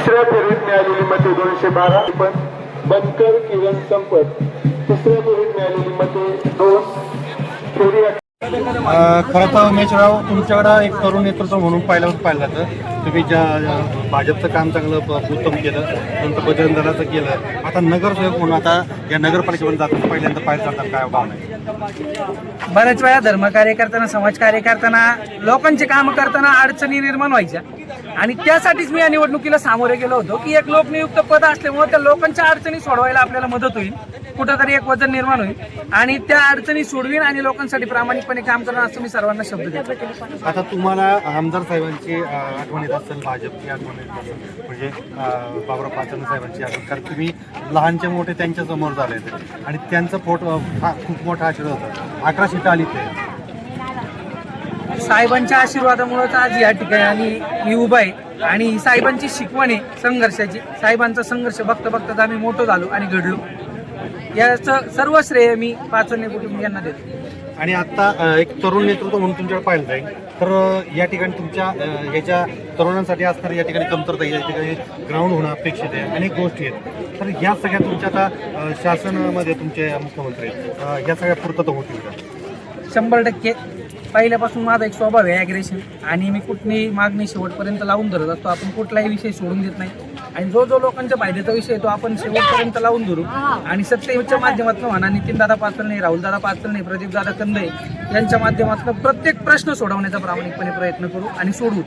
तिसऱ्या फेरीत मिळालेली मते 212, पण बनकर किरण संपत तिसऱ्या फेरीत मिळालेली मते 2 फेरी. खरं तर उमेशराव, तुमच्याकडं एक तरुण नेतृत्व म्हणून पाहिलं जातं. तुम्ही भाजपचं काम चांगलं उत्तम केलं, नंतर बजरंग दलाचं केलं, आता नगरसेवक म्हणून आता या नगरपालिकेमध्ये जातात, पहिल्यांदा पाहिलं जातात, काय भावना आहे? बऱ्याच वेळा धर्मकार्य करताना, समाजकार्य करताना, लोकांचे काम करताना अडचणी निर्माण व्हायच्या आणि त्यासाठीच मी या निवडणुकीला सामोरे गेलो होतो की एक लोकनियुक्त पद असल्यामुळे त्या लोकांच्या अडचणी सोडवायला आपल्याला मदत होईल, कुठंतरी एक वजन निर्माण होईल आणि त्या अडचणी सोडवीन आणि लोकांसाठी प्रामाणिकपणे काम करणार असं मी सर्वांना शब्द देतो. आता तुम्हाला आमदार साहेबांची आठवण येत असेल, भाजपची आठवण येत असेल, म्हणजे बाबुराव पाचन साहेबांची आठवण, कारण तुम्ही लहानचे मोठे त्यांच्या समोर झाले आणि त्यांचं खूप मोठा आशीर्वाद होता. 11 सीटं आली ते साहेबांच्या आशीर्वादामुळेच आज या ठिकाणी मी उभा आहे आणि साहेबांची शिकवण आहे संघर्षाची. साहेबांचा संघर्ष बघता बघताच आम्ही मोठं झालो आणि घडलो. याचं सर्व श्रेय मी पाचन कुटुंबियांना देतो. आणि आता एक तरुण नेतृत्व म्हणून तुमच्याकडे पाहिलं जाईल तर या ठिकाणी तुमच्या याच्या तरुणांसाठी असणारी या ठिकाणी कमतरता, या ठिकाणी ग्राउंड होणं अपेक्षित आहे, अनेक गोष्टी आहेत. तर या सगळ्या तुमच्या आता शासनामध्ये तुमचे मुख्यमंत्री आहेत, या सगळ्या पूर्तता होतील का? 100%. पहिल्यापासून माझा एक स्वभाव आहे ॲग्रेशन आणि मी कुठलीही मागणी शेवटपर्यंत लावून धरत असतो. आपण कुठलाही विषय सोडून देत नाही आणि जो लोकांच्या फायद्याचा विषय तो आपण शेवटपर्यंत लावून धरू आणि सत्तेच्या माध्यमातून म्हणा, नितीनदादा पाचलणे, राहुलदादा पाचलणे, प्रदीपदादा कंदे यांच्या माध्यमातून प्रत्येक प्रश्न सोडवण्याचा प्रामाणिकपणे प्रयत्न करू आणि सोडवू.